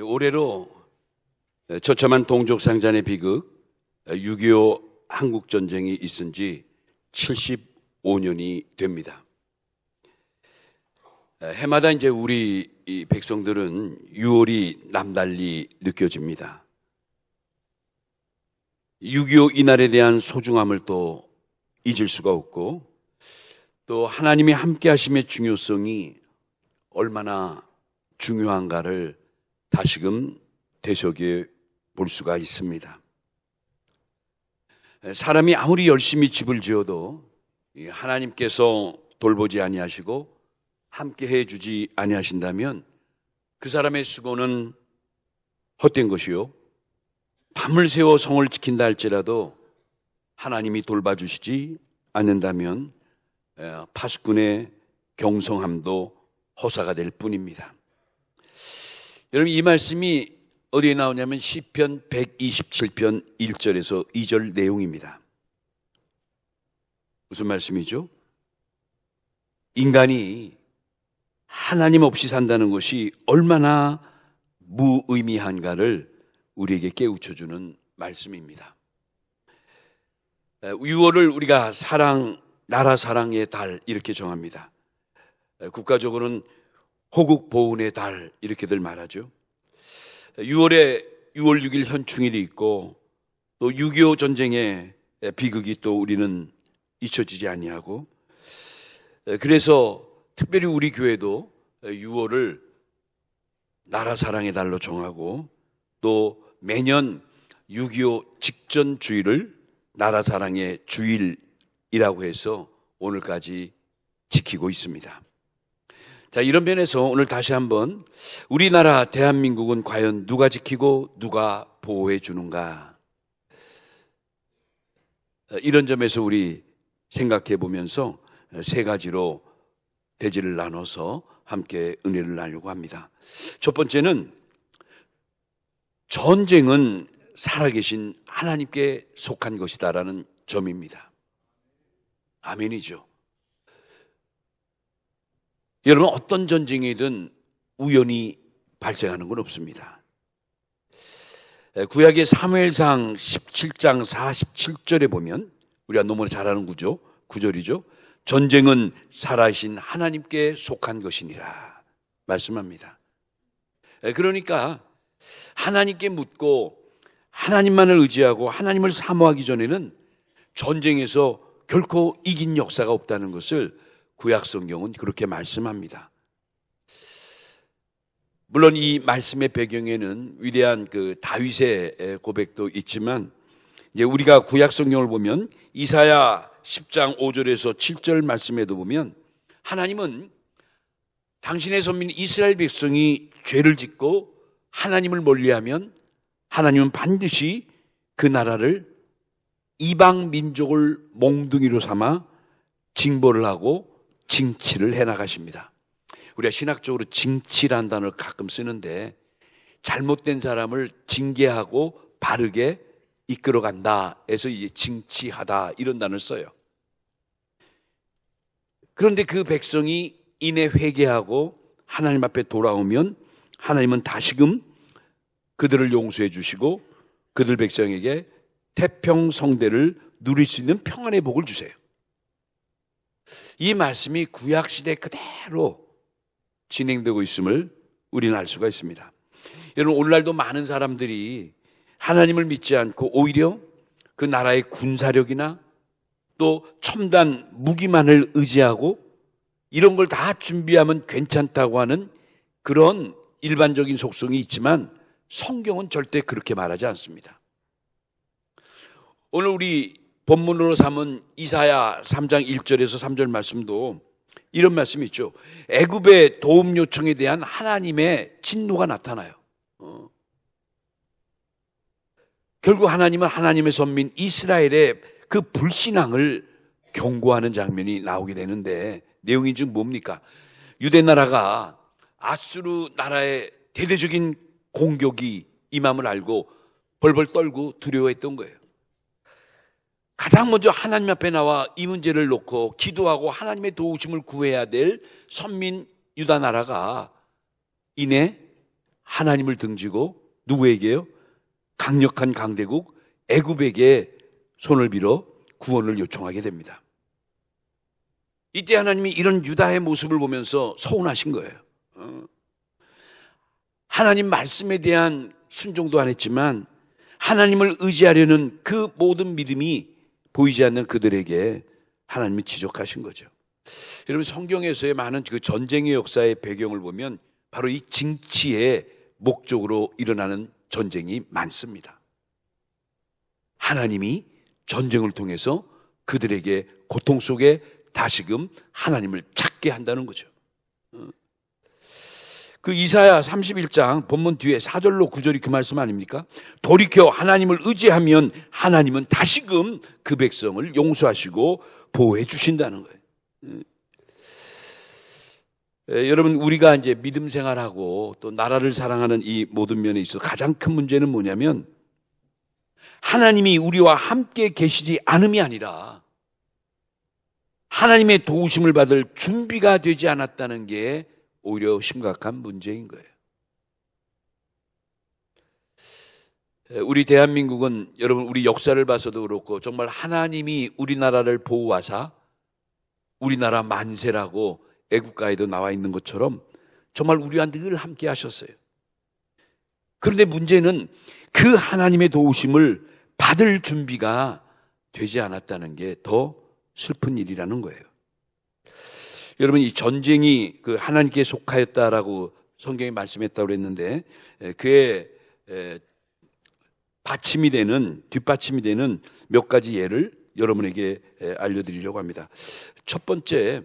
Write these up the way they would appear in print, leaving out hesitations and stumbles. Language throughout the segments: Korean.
올해로 처참한 동족상잔의 비극 6.25 한국전쟁이 있은 지 75년이 됩니다. 해마다 이제 우리 이 백성들은 6월이 남달리 느껴집니다. 6.25 이날에 대한 소중함을 또 잊을 수가 없고, 또 하나님이 함께 하심의 중요성이 얼마나 중요한가를 다시금 되새겨 볼 수가 있습니다. 사람이 아무리 열심히 집을 지어도 하나님께서 돌보지 아니하시고 함께 해주지 아니하신다면 그 사람의 수고는 헛된 것이요, 밤을 새워 성을 지킨다 할지라도 하나님이 돌봐주시지 않는다면 파수꾼의 경성함도 허사가 될 뿐입니다. 여러분, 이 말씀이 어디에 나오냐면 시편 127편 1절에서 2절 내용입니다. 무슨 말씀이죠? 인간이 하나님 없이 산다는 것이 얼마나 무의미한가를 우리에게 깨우쳐주는 말씀입니다. 6월을 우리가 나라 사랑의 달 이렇게 정합니다. 국가적으로는 호국 보훈의 달 이렇게들 말하죠. 6월에 6월 6일 현충일이 있고, 또 6.25 전쟁의 비극이 또 우리는 잊혀지지 아니하고, 그래서 특별히 우리 교회도 6월을 나라 사랑의 달로 정하고, 또 매년 6.25 직전 주일을 나라 사랑의 주일이라고 해서 오늘까지 지키고 있습니다. 자, 이런 면에서 오늘 다시 한번 우리나라 대한민국은 과연 누가 지키고 누가 보호해 주는가, 이런 점에서 우리 생각해 보면서 세 가지로 대지를 나눠서 함께 은혜를 나누려고 합니다. 첫 번째는 전쟁은 살아계신 하나님께 속한 것이다라는 점입니다. 아멘이죠. 여러분, 어떤 전쟁이든 우연히 발생하는 건 없습니다. 구약의 사무엘상 17장 47절에 보면 우리가 너무 잘 아는 구절이죠. 전쟁은 살아계신 하나님께 속한 것이니라 말씀합니다. 그러니까 하나님께 묻고 하나님만을 의지하고 하나님을 사모하기 전에는 전쟁에서 결코 이긴 역사가 없다는 것을 구약 성경은 그렇게 말씀합니다. 물론 이 말씀의 배경에는 위대한 그 다윗의 고백도 있지만, 이제 우리가 구약 성경을 보면 이사야 10장 5절에서 7절 말씀에도 보면 하나님은 당신의 선민 이스라엘 백성이 죄를 짓고 하나님을 멀리하면 하나님은 반드시 그 나라를 이방 민족을 몽둥이로 삼아 징벌을 하고 징치를 해나가십니다. 우리가 신학적으로 징치라는 단어를 가끔 쓰는데, 잘못된 사람을 징계하고 바르게 이끌어간다 해서 이제 징치하다 이런 단어를 써요. 그런데 그 백성이 이내 회개하고 하나님 앞에 돌아오면 하나님은 다시금 그들을 용서해 주시고 그들 백성에게 태평성대를 누릴 수 있는 평안의 복을 주세요. 이 말씀이 구약시대 그대로 진행되고 있음을 우리는 알 수가 있습니다. 여러분, 오늘날도 많은 사람들이 하나님을 믿지 않고 오히려 그 나라의 군사력이나 또 첨단 무기만을 의지하고 이런 걸 다 준비하면 괜찮다고 하는 그런 일반적인 속성이 있지만 성경은 절대 그렇게 말하지 않습니다. 오늘 우리 본문으로 삼은 이사야 3장 1절에서 3절 말씀도 이런 말씀이 있죠. 애굽의 도움 요청에 대한 하나님의 진노가 나타나요. 결국 하나님은 하나님의 선민 이스라엘의 그 불신앙을 경고하는 장면이 나오게 되는데, 내용이 지금 뭡니까? 유대 나라가 아수르 나라의 대대적인 공격이 임함을 알고 벌벌 떨고 두려워했던 거예요. 가장 먼저 하나님 앞에 나와 이 문제를 놓고 기도하고 하나님의 도우심을 구해야 될 선민 유다 나라가 이내 하나님을 등지고 누구에게요? 강력한 강대국 애굽에게 손을 빌어 구원을 요청하게 됩니다. 이때 하나님이 이런 유다의 모습을 보면서 서운하신 거예요. 하나님 말씀에 대한 순종도 안 했지만 하나님을 의지하려는 그 모든 믿음이 보이지 않는 그들에게 하나님이 지적하신 거죠. 여러분, 성경에서의 많은 그 전쟁의 역사의 배경을 보면 바로 이 징치의 목적으로 일어나는 전쟁이 많습니다. 하나님이 전쟁을 통해서 그들에게 고통 속에 다시금 하나님을 찾게 한다는 거죠. 그 이사야 31장 본문 뒤에 4절로 9절이 그 말씀 아닙니까? 돌이켜 하나님을 의지하면 하나님은 다시금 그 백성을 용서하시고 보호해 주신다는 거예요. 여러분, 우리가 이제 믿음 생활하고 또 나라를 사랑하는 이 모든 면에 있어서 가장 큰 문제는 뭐냐면 하나님이 우리와 함께 계시지 않음이 아니라 하나님의 도우심을 받을 준비가 되지 않았다는 게 오히려 심각한 문제인 거예요. 우리 대한민국은 여러분, 우리 역사를 봐서도 그렇고 정말 하나님이 우리나라를 보호하사 우리나라 만세라고 애국가에도 나와 있는 것처럼 정말 우리와 늘 함께 하셨어요. 그런데 문제는 그 하나님의 도우심을 받을 준비가 되지 않았다는 게 더 슬픈 일이라는 거예요. 여러분, 이 전쟁이 그 하나님께 속하였다라고 성경에 말씀했다고 그랬는데 그의 받침이 되는, 뒷받침이 되는 몇 가지 예를 여러분에게 알려드리려고 합니다. 첫 번째,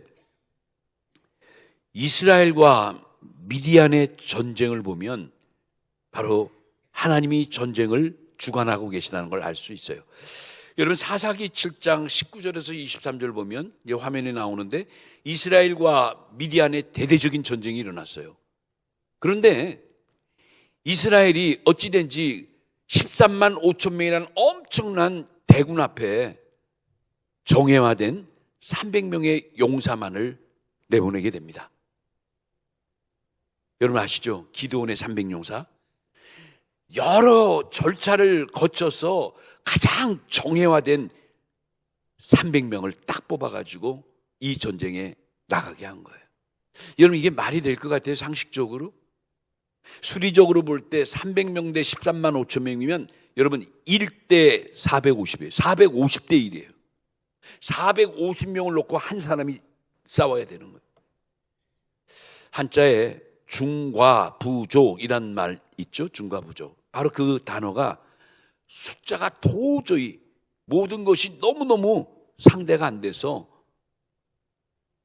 이스라엘과 미디안의 전쟁을 보면 바로 하나님이 전쟁을 주관하고 계시다는 걸 알 수 있어요. 여러분, 사사기 7장 19절에서 23절 보면 이제 화면에 나오는데 이스라엘과 미디안의 대대적인 전쟁이 일어났어요. 그런데 이스라엘이 어찌된지 13만 5천 명이라는 엄청난 대군 앞에 정예화된 300명의 용사만을 내보내게 됩니다. 여러분 아시죠? 기드온의 300용사. 여러 절차를 거쳐서 가장 정예화된 300명을 딱 뽑아가지고 이 전쟁에 나가게 한 거예요. 여러분, 이게 말이 될 것 같아요? 상식적으로? 수리적으로 볼 때 300명 대 13만 5천 명이면 여러분 1대 450이에요. 450대 1이에요. 450명을 놓고 한 사람이 싸워야 되는 거예요. 한자에 중과부족이란 말 있죠? 중과부족. 바로 그 단어가 숫자가 도저히 모든 것이 너무너무 상대가 안 돼서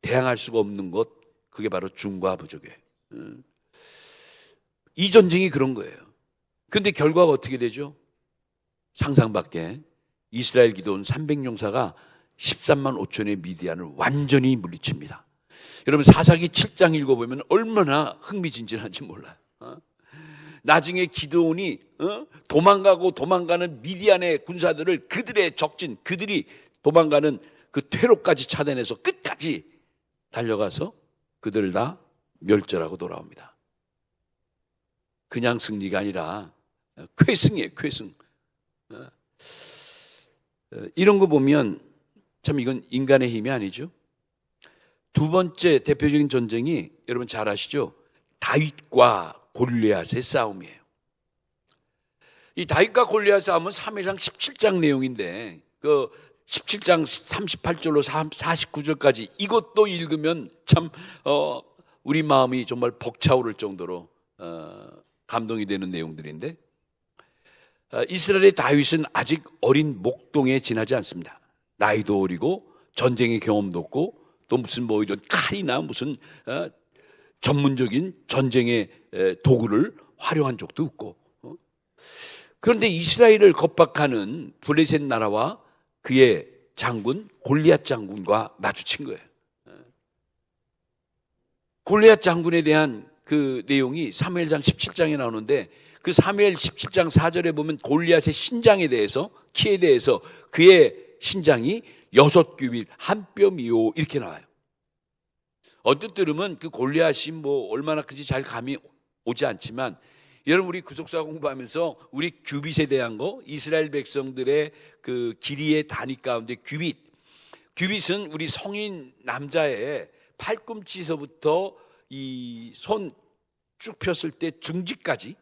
대항할 수가 없는 것, 그게 바로 중과부족이에요. 이 전쟁이 그런 거예요. 그런데 결과가 어떻게 되죠? 상상밖에. 이스라엘 기드온 300용사가 13만 5천의 미디안을 완전히 물리칩니다. 여러분, 사사기 7장 읽어보면 얼마나 흥미진진한지 몰라요. 나중에 기드온이 도망가고 도망가는 미디안의 군사들을 그들의 적진, 그들이 도망가는 그 퇴로까지 차단해서 끝까지 달려가서 그들을 다 멸절하고 돌아옵니다. 그냥 승리가 아니라 쾌승이에요, 쾌승. 이런 거 보면 참 이건 인간의 힘이 아니죠. 두 번째 대표적인 전쟁이 여러분 잘 아시죠? 다윗과 골리앗의 싸움이에요. 이 다윗과 골리앗 싸움은 사무엘상 17장 내용인데 그 17장 38절로 49절까지 이것도 읽으면 참 우리 마음이 정말 벅차오를 정도로 감동이 되는 내용들인데 이스라엘의 다윗은 아직 어린 목동에 지나지 않습니다. 나이도 어리고 전쟁의 경험도 없고 또 무슨 뭐 이런 칼이나 무슨 전문적인 전쟁의 도구를 활용한 적도 없고 그런데 이스라엘을 겁박하는 블레셋 나라와 그의 장군 골리앗 장군과 마주친 거예요. 골리앗 장군에 대한 그 내용이 사무엘상 17장에 나오는데 그 사무엘 17장 4절에 보면 골리앗의 신장에 대해서 키에 대해서 그의 신장이 6규빗 한 뼘이요 이렇게 나와요. 어떤 들으면 그 골리앗이 뭐 얼마나 큰지 잘 감이 오지 않지만 여러분, 우리 구속사 공부하면서 우리 규빗에 대한 거, 이스라엘 백성들의 그 길이의 단위 가운데 규빗은 우리 성인 남자의 팔꿈치서부터 이 손 쭉 폈을 때 중지까지,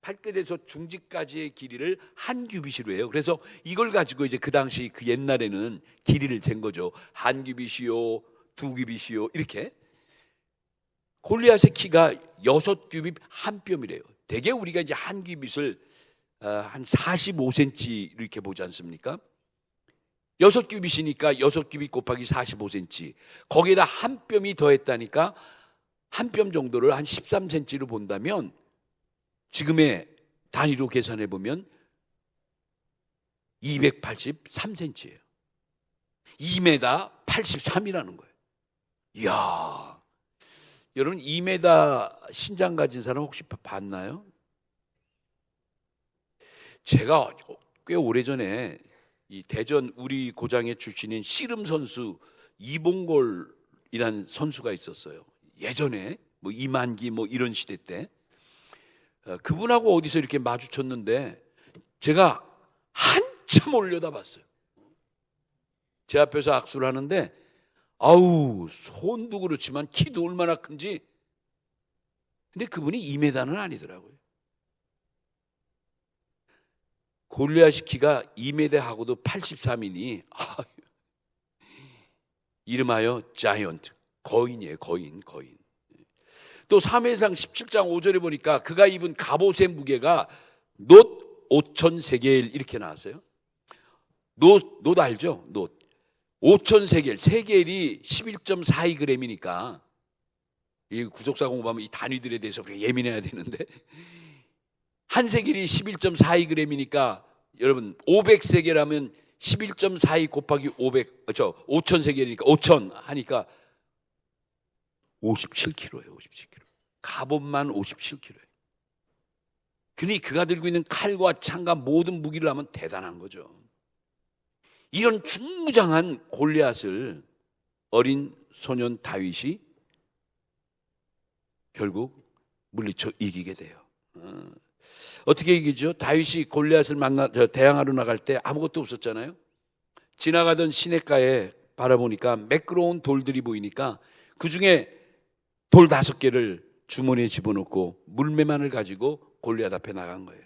발끝에서 중지까지의 길이를 한 규빗으로 해요. 그래서 이걸 가지고 이제 그 당시 그 옛날에는 길이를 잰 거죠. 한 규빗이요, 두 규빗이요, 이렇게. 골리앗의 키가 6규빗 한 뼘이래요. 대개 우리가 이제 한 규빗을 한 45cm 이렇게 보지 않습니까? 6규빗이니까 6규빗 곱하기 45cm. 거기에다 한 뼘이 더했다니까 한 뼘 정도를 한 13cm로 본다면 지금의 단위로 계산해 보면 283cm예요. 2m 83이라는 거예요. 이야, 여러분 2m 신장 가진 사람 혹시 봤나요? 제가 꽤 오래전에 이 대전 우리 고장의 출신인 씨름 선수 이봉골이란 선수가 있었어요. 예전에 뭐 이만기 뭐 이런 시대 때 그분하고 어디서 이렇게 마주쳤는데 제가 한참 올려다봤어요. 제 앞에서 악수를 하는데 아우, 손도 그렇지만 키도 얼마나 큰지. 근데 그분이 2m는 아니더라고요. 골리앗 키가 2m하고도 83이니 이름하여 자이언트, 거인이에요. 거인. 또 사무엘상 17장 5절에 보니까 그가 입은 갑옷의 무게가 놋 5,000세겔 이렇게 나왔어요. 놋 알죠? 놋 5,000세겔, 세겔이 11.42g이니까 이 구속사 공부하면 이 단위들에 대해서 예민해야 되는데 한 세겔이 11.42g이니까 여러분 500세겔 하면 11.42 곱하기 5,000세겔이니까 5,000 하니까 57kg예요. 57kg. 갑옷만 57kg예요. 그니 그가 들고 있는 칼과 창과 모든 무기를 하면 대단한 거죠. 이런 중무장한 골리앗을 어린 소년 다윗이 결국 물리쳐 이기게 돼요. 어떻게 이기죠? 다윗이 골리앗을 대항하러 나갈 때 아무것도 없었잖아요. 지나가던 시냇가에 바라보니까 매끄러운 돌들이 보이니까 그 중에 돌 5개를 주머니에 집어넣고 물매만을 가지고 골리앗 앞에 나간 거예요.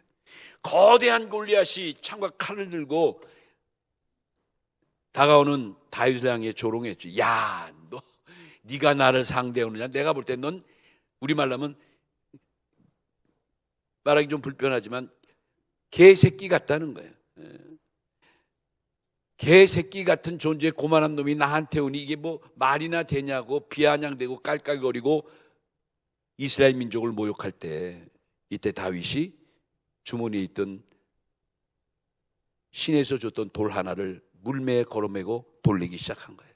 거대한 골리앗이 창과 칼을 들고 다가오는 다윗을 향해 조롱했죠. 야, 네가 나를 상대하느냐? 내가 볼 때 넌 우리말로 하면 말하기 좀 불편하지만 개새끼 같다는 거예요. 개새끼 같은 존재의 고만한 놈이 나한테 오니 이게 뭐 말이나 되냐고 비아냥대고 깔깔거리고 이스라엘 민족을 모욕할 때 이때 다윗이 주머니에 있던 신에서 줬던 돌 하나를 물매에 걸어매고 돌리기 시작한 거예요.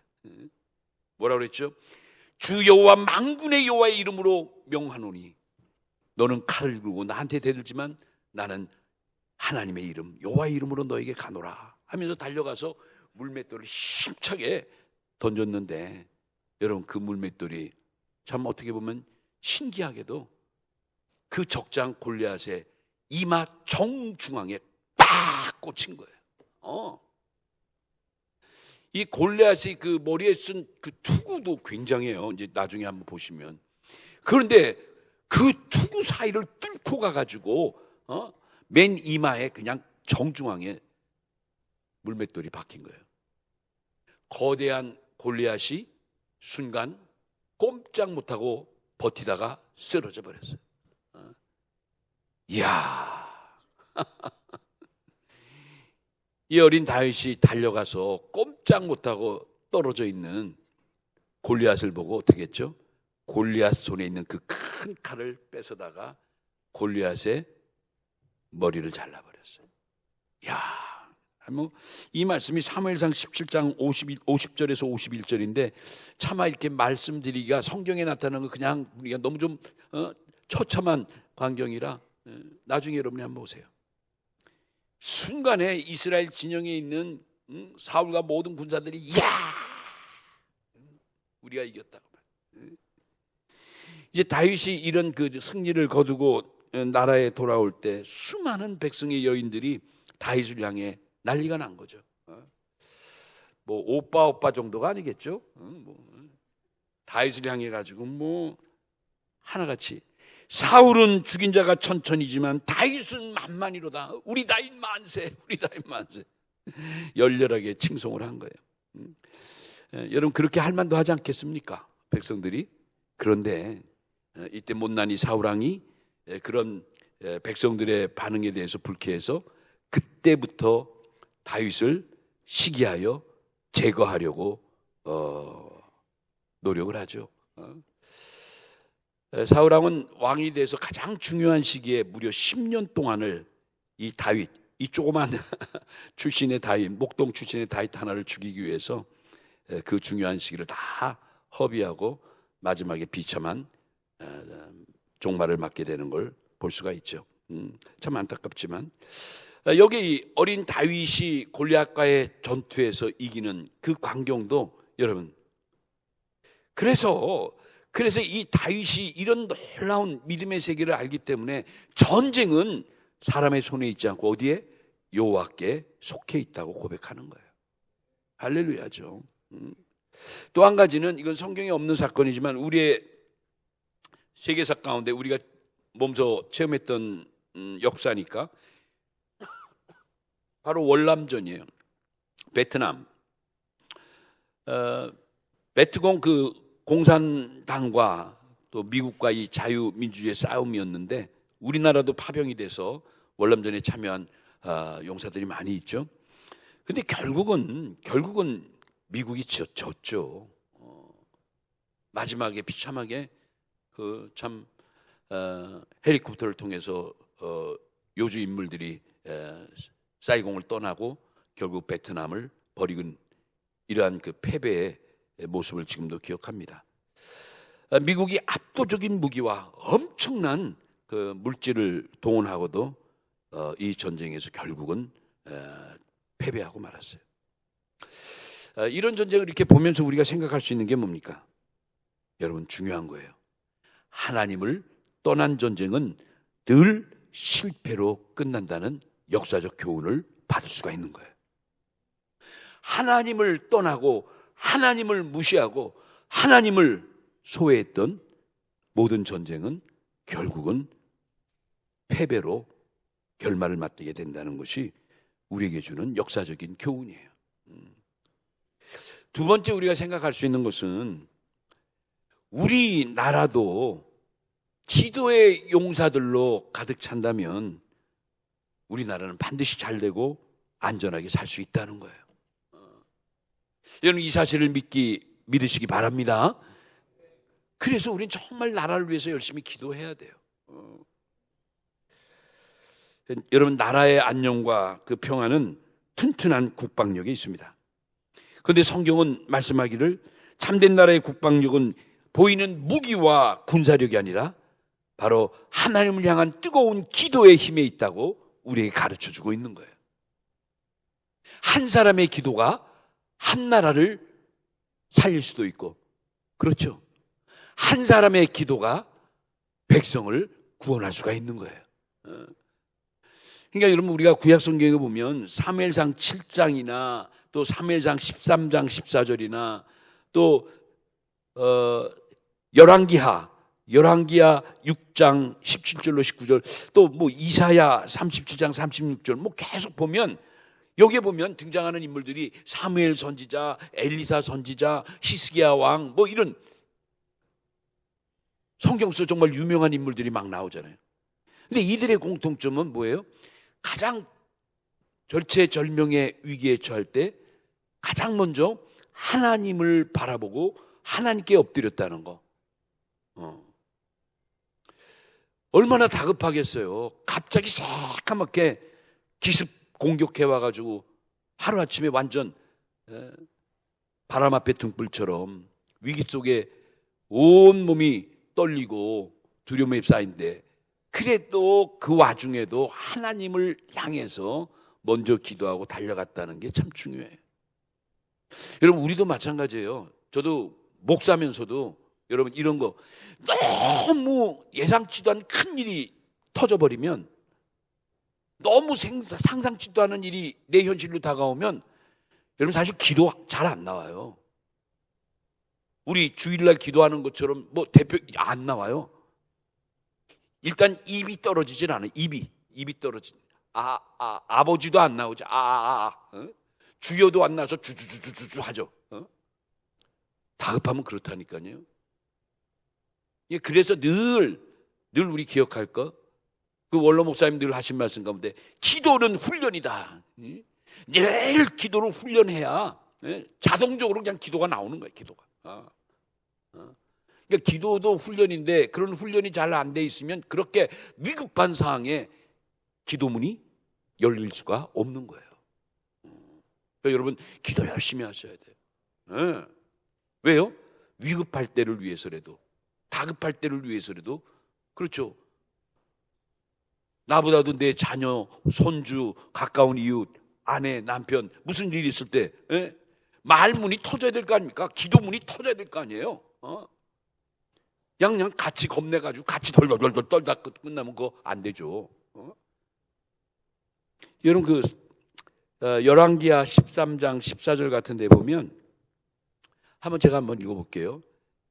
뭐라고 그랬죠? 주 여호와 만군의 여호와의 이름으로 명하노니 너는 칼을 들고 나한테 대들지만 나는 하나님의 이름 여호와의 이름으로 너에게 가노라 하면서 달려가서 물맷돌을 힘차게 던졌는데 여러분 그 물맷돌이 참 어떻게 보면 신기하게도 그 적장 골리앗의 이마 정중앙에 빡 꽂힌 거예요. 이 골리앗이 그 머리에 쓴 그 투구도 굉장해요. 이제 나중에 한번 보시면. 그런데 그 투구 사이를 뚫고 가가지고 맨 이마에 그냥 정중앙에 물맷돌이 박힌 거예요. 거대한 골리앗이 순간 꼼짝 못하고 버티다가 쓰러져 버렸어요. 이야. 이 어린 다윗이 달려가서 꼼짝 못하고 떨어져 있는 골리앗을 보고 어떻게 했죠? 골리앗 손에 있는 그 큰 칼을 뺏어다가 골리앗의 머리를 잘라버렸어요. 이야. 이 말씀이 사무엘상 17장 50절에서 51절인데 차마 이렇게 말씀드리기가 성경에 나타나는 거 그냥 우리가 너무 좀 처참한 광경이라 나중에 여러분이 한번 보세요. 순간에 이스라엘 진영에 있는 사울과 모든 군사들이 야 우리가 이겼다고. 이제 다윗이 이런 그 승리를 거두고 나라에 돌아올 때 수많은 백성의 여인들이 다윗을 향해 난리가 난 거죠. 뭐 오빠 정도가 아니겠죠. 다윗을 향해 가지고 뭐 하나같이 사울은 죽인 자가 천천이지만 다윗은 만만이로다. 우리 다윗 만세, 우리 다윗 만세. 열렬하게 칭송을 한 거예요. 여러분 그렇게 할 만도 하지 않겠습니까? 백성들이. 그런데 이때 못난이 사울왕이 그런 백성들의 반응에 대해서 불쾌해서 그때부터 다윗을 시기하여 제거하려고 노력을 하죠. 사울왕은 왕이 돼서 가장 중요한 시기에 무려 10년 동안을 이 다윗, 이 조그만 출신의 다윗, 목동 출신의 다윗 하나를 죽이기 위해서 그 중요한 시기를 다 허비하고 마지막에 비참한 종말을 맞게 되는 걸 볼 수가 있죠. 참 안타깝지만 여기 어린 다윗이 골리앗과의 전투에서 이기는 그 광경도 여러분, 그래서 이 다윗이 이런 놀라운 믿음의 세계를 알기 때문에 전쟁은 사람의 손에 있지 않고 어디에? 여호와께 속해 있다고 고백하는 거예요. 할렐루야죠. 또 한 가지는, 이건 성경에 없는 사건이지만 우리의 세계사 가운데 우리가 몸소 체험했던 역사니까, 바로 월남전이에요. 베트남. 베트콩 그 공산당과 또 미국과 이 자유민주주의의 싸움이었는데 우리나라도 파병이 돼서 월남전에 참여한 용사들이 많이 있죠. 근데 결국은 미국이 졌죠. 마지막에 비참하게 헬리콥터를 통해서 요주 인물들이 사이공을 떠나고 결국 베트남을 버리는 이러한 그 패배의 모습을 지금도 기억합니다. 미국이 압도적인 무기와 엄청난 그 물질을 동원하고도 이 전쟁에서 결국은 패배하고 말았어요. 이런 전쟁을 이렇게 보면서 우리가 생각할 수 있는 게 뭡니까? 여러분, 중요한 거예요. 하나님을 떠난 전쟁은 늘 실패로 끝난다는 역사적 교훈을 받을 수가 있는 거예요. 하나님을 떠나고 하나님을 무시하고 하나님을 소외했던 모든 전쟁은 결국은 패배로 결말을 맞게 된다는 것이 우리에게 주는 역사적인 교훈이에요. 두 번째 우리가 생각할 수 있는 것은, 우리나라도 기도의 용사들로 가득 찬다면 우리나라는 반드시 잘 되고 안전하게 살 수 있다는 거예요. 여러분, 이 사실을 믿으시기 바랍니다. 그래서 우리는 정말 나라를 위해서 열심히 기도해야 돼요. 여러분, 나라의 안녕과 그 평안은 튼튼한 국방력에 있습니다. 그런데 성경은 말씀하기를 참된 나라의 국방력은 보이는 무기와 군사력이 아니라 바로 하나님을 향한 뜨거운 기도의 힘에 있다고 우리에게 가르쳐주고 있는 거예요. 한 사람의 기도가 한 나라를 살릴 수도 있고, 그렇죠. 한 사람의 기도가 백성을 구원할 수가 있는 거예요. 그러니까 여러분, 우리가 구약 성경에 보면 사무엘상 7장이나 또 사무엘상 13장 14절이나 또 열왕기하 6장 17절로 19절, 또 뭐 이사야 37장 36절, 뭐 계속 보면 여기에 보면 등장하는 인물들이 사무엘 선지자, 엘리사 선지자, 히스기야 왕, 뭐 이런 성경 속 정말 유명한 인물들이 막 나오잖아요. 근데 이들의 공통점은 뭐예요? 가장 절체절명의 위기에 처할 때 가장 먼저 하나님을 바라보고 하나님께 엎드렸다는 거. 얼마나 다급하겠어요. 갑자기 새까맣게 기습 공격해 와가지고 하루아침에 완전 바람 앞에 등불처럼 위기 속에 온 몸이 떨리고 두려움에 쌓인데, 그래도 그 와중에도 하나님을 향해서 먼저 기도하고 달려갔다는 게 참 중요해요. 여러분, 우리도 마찬가지예요. 저도 목사면서도 여러분, 이런 거 너무 예상치도 않은 큰 일이 터져버리면, 너무 상상치도 않은 일이 내 현실로 다가오면 여러분 사실 기도 잘 안 나와요. 우리 주일날 기도하는 것처럼 뭐 대표 안 나와요. 일단 입이 떨어지질 않아요. 입이 떨어진. 아버지도 안 나오죠. 주여도 안 나와서 주주주주주 하죠. 다급하면 그렇다니까요. 예, 그래서 늘 우리 기억할 거, 그 원로 목사님 늘 하신 말씀 가운데 기도는 훈련이다. 늘 기도를 훈련해야 자동적으로 그냥 기도가 나오는 거예요. 기도가. 그러니까 기도도 훈련인데 그런 훈련이 잘 안 돼 있으면 그렇게 위급한 상황에 기도문이 열릴 수가 없는 거예요. 그러니까 여러분 기도 열심히 하셔야 돼요. 왜요? 위급할 때를 위해서라도, 다급할 때를 위해서라도. 그렇죠. 나보다도 내 자녀, 손주, 가까운 이웃, 아내, 남편 무슨 일이 있을 때 말문이 터져야 될 거 아닙니까? 기도문이 터져야 될 거 아니에요. 그냥 같이 겁내가지고 같이 덜덜덜 떨다 끝나면 그거 안 되죠. 여러분 열왕기하 13장 14절 같은 데 보면 제가 한번 읽어볼게요.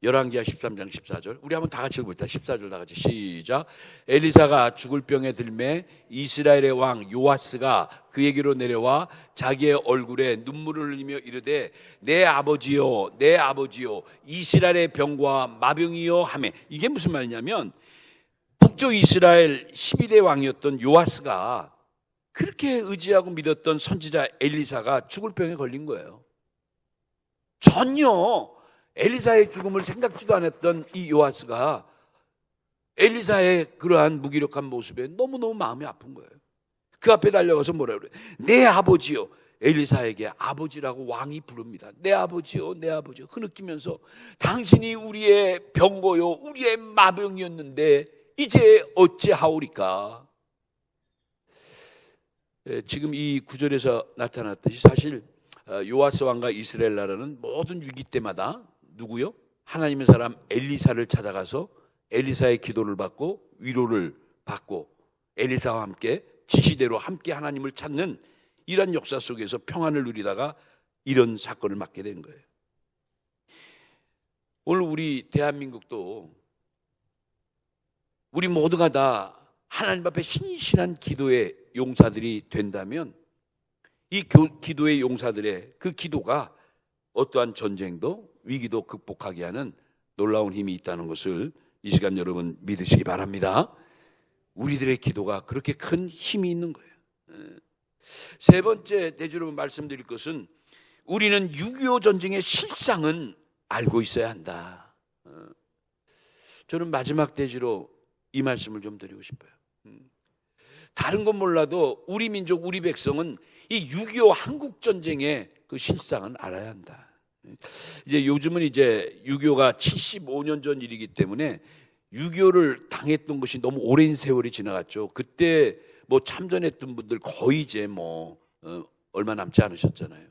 열왕기하 13장 14절. 우리 한번 다 같이 읽어볼게요. 14절 다 같이 시작. 엘리사가 죽을 병에 들매 이스라엘의 왕 요아스가 그에게로 내려와 자기의 얼굴에 눈물을 흘리며 이르되 내 아버지요 내 아버지요 이스라엘의 병과 마병이요 하매. 이게 무슨 말이냐면 북쪽 이스라엘 12대 왕이었던 요아스가 그렇게 의지하고 믿었던 선지자 엘리사가 죽을 병에 걸린 거예요. 전혀 엘리사의 죽음을 생각지도 않았던 이 요아스가 엘리사의 그러한 무기력한 모습에 너무너무 마음이 아픈 거예요. 그 앞에 달려가서 뭐라 그래요? 내 아버지요. 엘리사에게 아버지라고 왕이 부릅니다. 내 아버지요 내 아버지요. 흐느끼면서 당신이 우리의 병고요 우리의 마병이었는데 이제 어찌하오리까. 지금 이 구절에서 나타났듯이 사실 요아스 왕과 이스라엘 나라는 모든 위기 때마다 누구요? 하나님의 사람 엘리사를 찾아가서 엘리사의 기도를 받고 위로를 받고 엘리사와 함께 지시대로 함께 하나님을 찾는 이런 역사 속에서 평안을 누리다가 이런 사건을 맞게 된 거예요. 오늘 우리 대한민국도 우리 모두가 다 하나님 앞에 신실한 기도의 용사들이 된다면 이 기도의 용사들의 그 기도가 어떠한 전쟁도 위기도 극복하게 하는 놀라운 힘이 있다는 것을 이 시간 여러분 믿으시기 바랍니다. 우리들의 기도가 그렇게 큰 힘이 있는 거예요. 세 번째 대주로 말씀드릴 것은 우리는 6.25 전쟁의 실상은 알고 있어야 한다. 저는 마지막 대지로 이 말씀을 좀 드리고 싶어요. 다른 건 몰라도 우리 민족, 우리 백성은 이 6.25 한국 전쟁의 그 실상은 알아야 한다. 이제 요즘은 이제 6.25가 75년 전 일이기 때문에 6.25를 당했던 것이 너무 오랜 세월이 지나갔죠. 그때 뭐 참전했던 분들 거의 이제 얼마 남지 않으셨잖아요.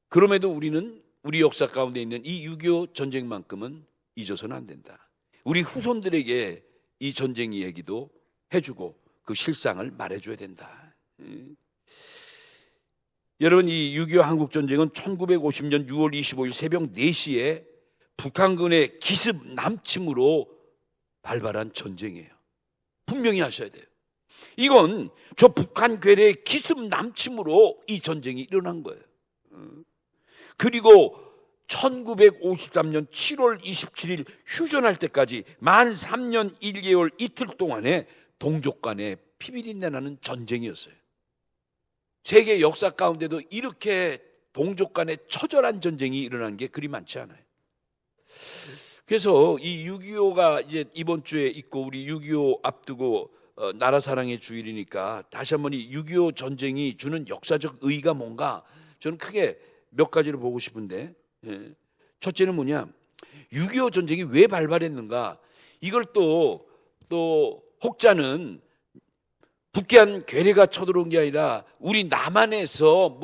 그럼에도 우리는 우리 역사 가운데 있는 이 6.25 전쟁만큼은 잊어서는 안 된다. 우리 후손들에게 이 전쟁 이야기도 해주고 그 실상을 말해줘야 된다. 여러분 이 6.25 한국전쟁은 1950년 6월 25일 새벽 4시에 북한군의 기습 남침으로 발발한 전쟁이에요. 분명히 하셔야 돼요. 이건 저 북한 괴뢰의 기습 남침으로 이 전쟁이 일어난 거예요. 그리고 1953년 7월 27일 휴전할 때까지 만 3년 1개월 이틀 동안에 동족 간에 피비린내 나는 전쟁이었어요. 세계 역사 가운데도 이렇게 동족 간에 처절한 전쟁이 일어난 게 그리 많지 않아요. 그래서 이 6.25가 이제 이번 주에 있고 우리 6.25 앞두고 나라 사랑의 주일이니까 다시 한번 이 6.25 전쟁이 주는 역사적 의의가 뭔가 저는 크게 몇 가지를 보고 싶은데, 첫째는 뭐냐, 6.25 전쟁이 왜 발발했는가. 이걸 또 혹자는 북한 괴뢰가 쳐들어온 게 아니라 우리 남한에서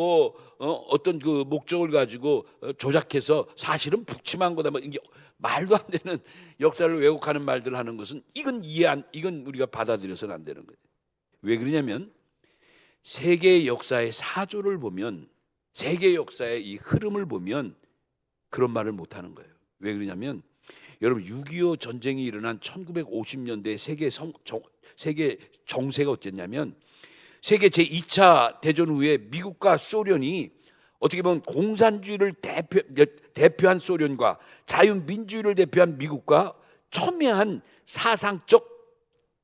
어떤 그 목적을 가지고 조작해서 사실은 북침한 거다. 이게 말도 안 되는 역사를 왜곡하는 말들을 하는 것은 이건 우리가 받아들여서는 안 되는 거예요. 왜 그러냐면 세계 역사의 사조를 보면, 세계 역사의 이 흐름을 보면 그런 말을 못 하는 거예요. 왜 그러냐면 여러분 6.25 전쟁이 일어난 1950년대 세계 정세가 어땠냐면 세계 제2차 대전 후에 미국과 소련이 어떻게 보면 공산주의를 대표한 소련과 자유민주주의를 대표한 미국과 첨예한 사상적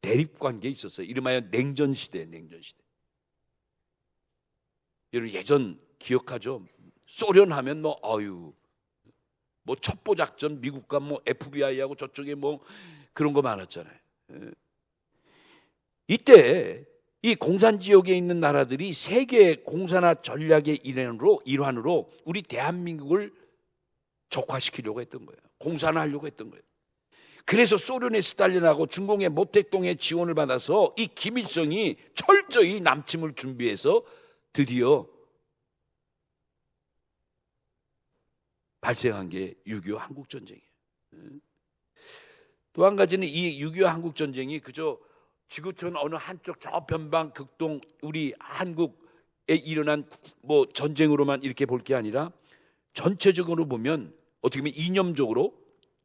대립관계에 있었어요. 이름하여 냉전시대. 여러분 예전 기억하죠? 소련 하면 뭐 첩보작전 미국과 뭐 FBI하고 저쪽에 뭐 그런 거 많았잖아요. 이때 이 공산 지역에 있는 나라들이 세계 공산화 전략의 일환으로 우리 대한민국을 적화시키려고 했던 거예요. 공산화하려고 했던 거예요. 그래서 소련의 스탈린하고 중공의 모택동의 지원을 받아서 이 김일성이 철저히 남침을 준비해서 드디어 발생한 게 6.25 한국전쟁이에요. 또 한 가지는 이 6.25 한국전쟁이 그저 지구촌 어느 한쪽 저편방 극동 우리 한국에 일어난 뭐 전쟁으로만 이렇게 볼 게 아니라 전체적으로 보면 어떻게 보면 이념적으로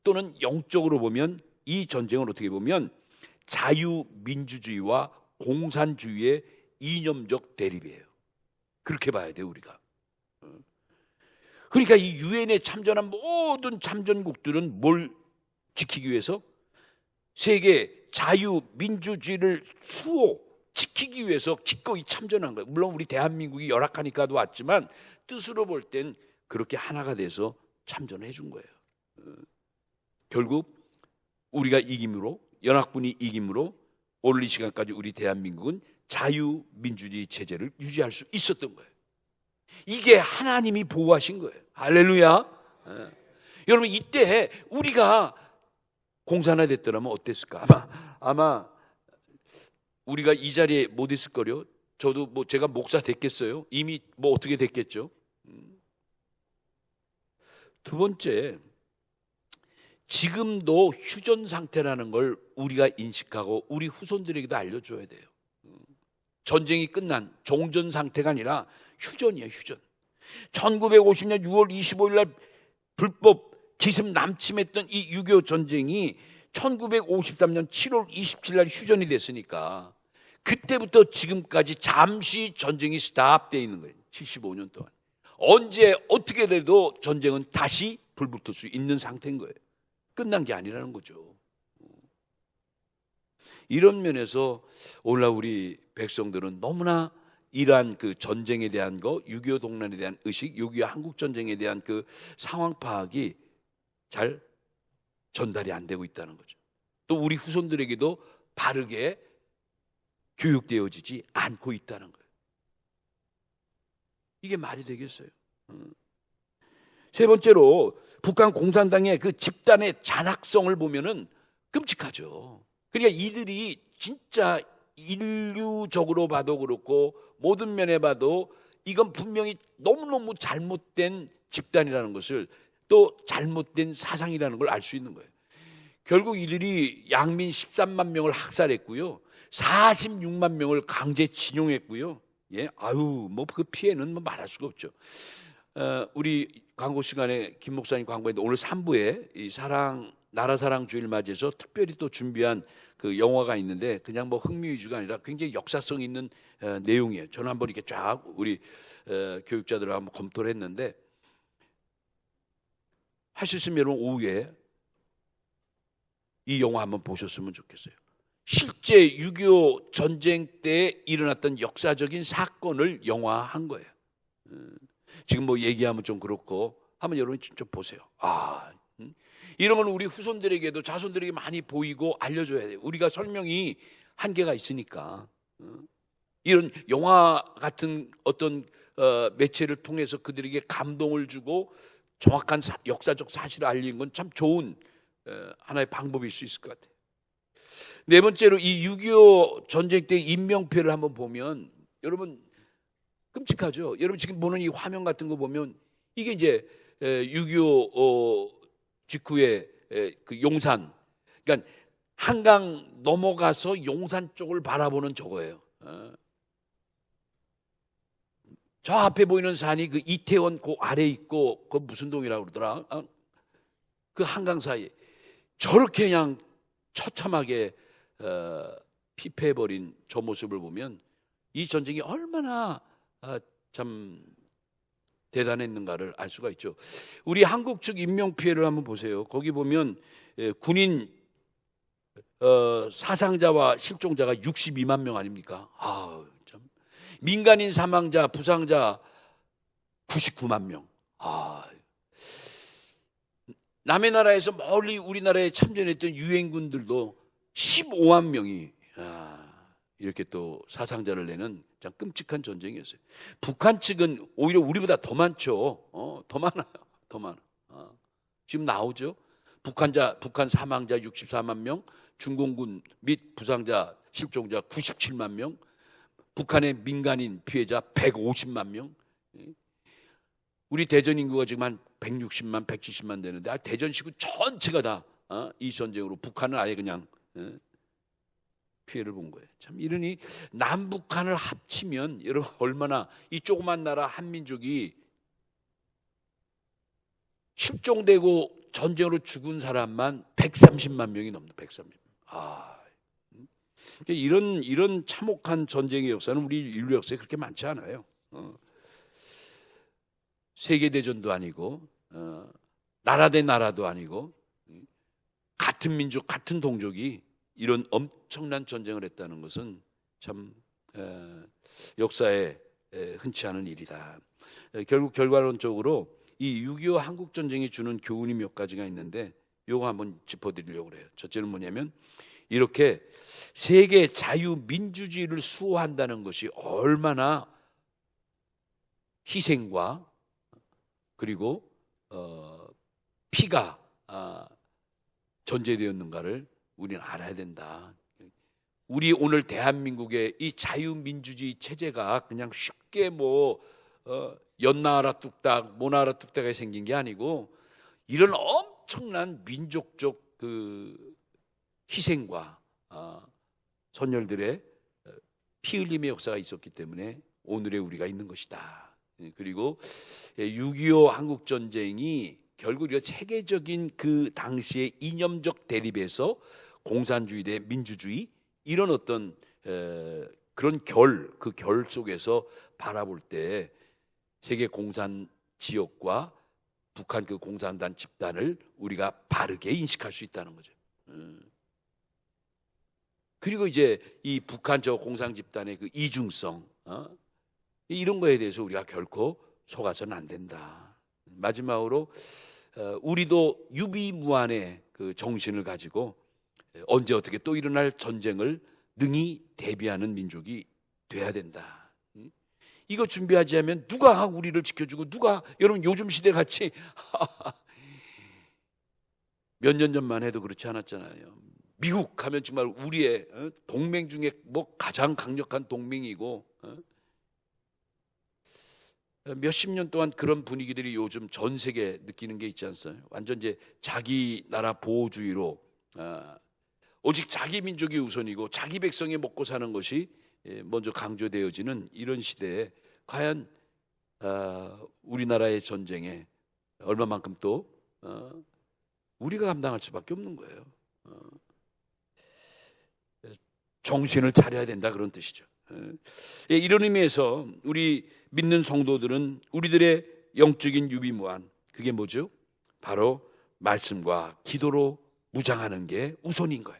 또는 영적으로 보면 이 전쟁을 어떻게 보면 자유민주주의와 공산주의의 이념적 대립이에요. 그렇게 봐야 돼요, 우리가. 그러니까 이 유엔에 참전한 모든 참전국들은 뭘 지키기 위해서? 세계 자유민주주의를 지키기 위해서 기꺼이 참전한 거예요. 물론 우리 대한민국이 열악하니까도 왔지만 뜻으로 볼 땐 그렇게 하나가 돼서 참전해 준 거예요. 결국 우리가 이김으로, 연합군이 이김으로 오늘 이 시간까지 우리 대한민국은 자유민주주의 체제를 유지할 수 있었던 거예요. 이게 하나님이 보호하신 거예요. 할렐루야. 여러분 이때 우리가 공산화됐더라면 어땠을까? 아마 우리가 이 자리에 못 있을 거요. 저도 뭐 제가 목사 됐겠어요? 이미 뭐 어떻게 됐겠죠? 두 번째, 지금도 휴전 상태라는 걸 우리가 인식하고 우리 후손들에게도 알려줘야 돼요. 전쟁이 끝난 종전 상태가 아니라 휴전이에요, 휴전. 1950년 6월 25일 날 불법 기습 남침했던 이 6.25 전쟁이 1953년 7월 27일 날 휴전이 됐으니까 그때부터 지금까지 잠시 전쟁이 스탑되어 있는 거예요. 75년 동안. 언제 어떻게 돼도 전쟁은 다시 불붙을 수 있는 상태인 거예요. 끝난 게 아니라는 거죠. 이런 면에서 오늘날 우리 백성들은 너무나 이러한 그 전쟁에 대한 거, 6.25 동란에 대한 의식, 6.25 한국전쟁에 대한 그 상황 파악이 잘 전달이 안 되고 있다는 거죠. 또 우리 후손들에게도 바르게 교육되어지지 않고 있다는 거예요. 이게 말이 되겠어요? 세 번째로 북한 공산당의 그 집단의 잔악성을 보면은 끔찍하죠. 그러니까 이들이 진짜 인류적으로 봐도 그렇고 모든 면에 봐도 이건 분명히 너무너무 잘못된 집단이라는 것을, 또 잘못된 사상이라는 걸 알 수 있는 거예요. 결국 이들이 양민 13만 명을 학살했고요, 46만 명을 강제 징용했고요. 뭐 그 피해는 뭐 말할 수가 없죠. 우리 광고 시간에 김 목사님 광고했는데 오늘 3부에 이 나라 사랑 주일 맞이해서 특별히 또 준비한 그 영화가 있는데 그냥 뭐 흥미 위주가 아니라 굉장히 역사성 있는 내용이에요. 저는 한번 이렇게 쫙 우리 교육자들하고 한번 검토를 했는데, 할 수 있으면 여러분 오후에 이 영화 한번 보셨으면 좋겠어요. 실제 6.25 전쟁 때 일어났던 역사적인 사건을 영화한 거예요. 지금 뭐 얘기하면 좀 그렇고 한번 여러분 진짜 보세요. 이런 건 우리 후손들에게도 자손들에게 많이 보이고 알려줘야 돼요. 우리가 설명이 한계가 있으니까. 이런 영화 같은 어떤 매체를 통해서 그들에게 감동을 주고 정확한 역사적 사실을 알리는 건 참 좋은 하나의 방법일 수 있을 것 같아요. 네 번째로 이 6.25 전쟁 때 인명피해를 한번 보면 여러분 끔찍하죠. 여러분 지금 보는 이 화면 같은 거 보면 이게 이제 6.25 직후에 그 용산, 그러니까 한강 넘어가서 용산 쪽을 바라보는 저거예요. 저 앞에 보이는 산이 그 이태원 그 아래 있고 그 무슨 동이라고 그러더라. 그 한강 사이에 저렇게 그냥 처참하게 피폐해버린 저 모습을 보면 이 전쟁이 얼마나 참 대단했는가를 알 수가 있죠. 우리 한국 측 인명피해를 한번 보세요. 거기 보면 군인 사상자와 실종자가 62만 명 아닙니까? 참. 민간인 사망자, 부상자 99만 명. 남의 나라에서 멀리 우리나라에 참전했던 유엔군들도 15만 명이 이렇게 또 사상자를 내는 참 끔찍한 전쟁이었어요. 북한 측은 오히려 우리보다 더 많죠. 더 많아요. 더 많아. 지금 나오죠. 북한 사망자 64만 명, 중공군 및 부상자, 실종자 97만 명, 북한의 민간인 피해자 150만 명. 우리 대전 인구가 지금 한 160만, 170만 되는데 대전 시구 전체가 다 이 전쟁으로 북한은 아예 그냥 피해를 본 거예요. 참 이러니 남북한을 합치면 여러분 얼마나 이 조그만 나라 한민족이 실종되고 전쟁으로 죽은 사람만 130만 명이 넘는 130만. 이런 참혹한 전쟁의 역사는 우리 인류 역사에 그렇게 많지 않아요. 세계 대전도 아니고 나라 대 나라도 아니고 같은 민족, 같은 동족이 이런 엄청난 전쟁을 했다는 것은 참 역사에 흔치 않은 일이다. 결국 결과론적으로 이 6.25 한국 전쟁이 주는 교훈이 몇 가지가 있는데 요거 한번 짚어드리려고 그래요. 첫째는 뭐냐면 이렇게 세계 자유민주주의를 수호한다는 것이 얼마나 희생과 그리고 피가 전제되었는가를 우리는 알아야 된다. 우리 오늘 대한민국의 이 자유민주주의 체제가 그냥 쉽게 연나라 뚝딱, 모나라 뚝딱에 생긴 게 아니고 이런 엄청난 민족적 그 희생과 선열들의 피 흘림의 역사가 있었기 때문에 오늘의 우리가 있는 것이다. 그리고 6.25 한국 전쟁이 결국 세계적인 그 당시의 이념적 대립에서 공산주의 대 민주주의 이런 어떤 그런 그 결 속에서 바라볼 때 세계 공산 지역과 북한 그 공산당 집단을 우리가 바르게 인식할 수 있다는 거죠. 그리고 이제 이 북한 저 공산 집단의 그 이중성 이런 거에 대해서 우리가 결코 속아서는 안 된다. 마지막으로 우리도 유비무환의 그 정신을 가지고 언제 어떻게 또 일어날 전쟁을 능히 대비하는 민족이 돼야 된다. 이거 준비하지 않으면 누가 우리를 지켜주고 누가 여러분 요즘 시대 같이 몇 년 전만 해도 그렇지 않았잖아요. 미국 하면 정말 우리의 동맹 중에 가장 강력한 동맹이고 몇십 년 동안 그런 분위기들이 요즘 전 세계에 느끼는 게 있지 않습니까? 완전 이제 자기 나라 보호주의로 오직 자기 민족이 우선이고 자기 백성이 먹고 사는 것이 먼저 강조되어지는 이런 시대에 과연 우리나라의 전쟁에 얼마만큼 또 우리가 감당할 수밖에 없는 거예요. 정신을 차려야 된다 그런 뜻이죠. 이런 의미에서 우리 믿는 성도들은 우리들의 영적인 유비무환 그게 뭐죠? 바로 말씀과 기도로 무장하는 게 우선인 거예요.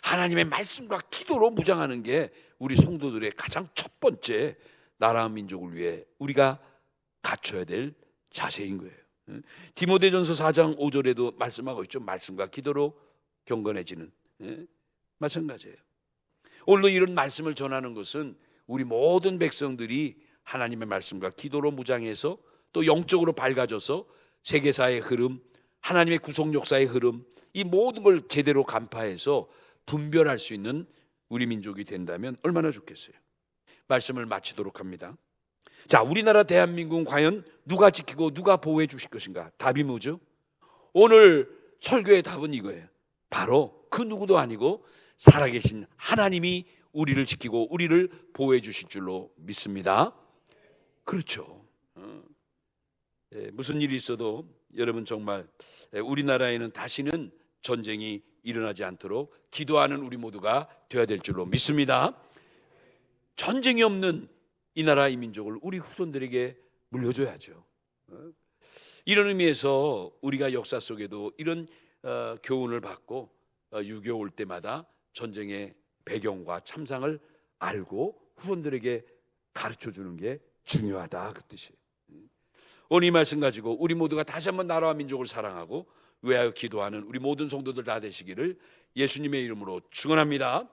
하나님의 말씀과 기도로 무장하는 게 우리 성도들의 가장 첫 번째 나라 민족을 위해 우리가 갖춰야 될 자세인 거예요. 디모데전서 4장 5절에도 말씀하고 있죠. 말씀과 기도로 경건해지는 마찬가지예요. 오늘도 이런 말씀을 전하는 것은 우리 모든 백성들이 하나님의 말씀과 기도로 무장해서 또 영적으로 밝아져서 세계사의 흐름, 하나님의 구속 역사의 흐름 이 모든 걸 제대로 간파해서 분별할 수 있는 우리 민족이 된다면 얼마나 좋겠어요. 말씀을 마치도록 합니다. 자, 우리나라 대한민국은 과연 누가 지키고 누가 보호해 주실 것인가? 답이 뭐죠? 오늘 설교의 답은 이거예요. 바로 그 누구도 아니고 살아계신 하나님이 우리를 지키고 우리를 보호해 주실 줄로 믿습니다. 그렇죠. 무슨 일이 있어도 여러분 정말 우리나라에는 다시는 전쟁이 일어나지 않도록 기도하는 우리 모두가 되어야 될 줄로 믿습니다. 전쟁이 없는 이 나라 이 민족을 우리 후손들에게 물려줘야죠. 이런 의미에서 우리가 역사 속에도 이런 교훈을 받고 6.25 올 때마다 전쟁의 배경과 참상을 알고 후손들에게 가르쳐주는 게 중요하다, 그 뜻이에요. 오늘 이 말씀 가지고 우리 모두가 다시 한번 나라와 민족을 사랑하고 위하여 기도하는 우리 모든 성도들 다 되시기를 예수님의 이름으로 축원합니다.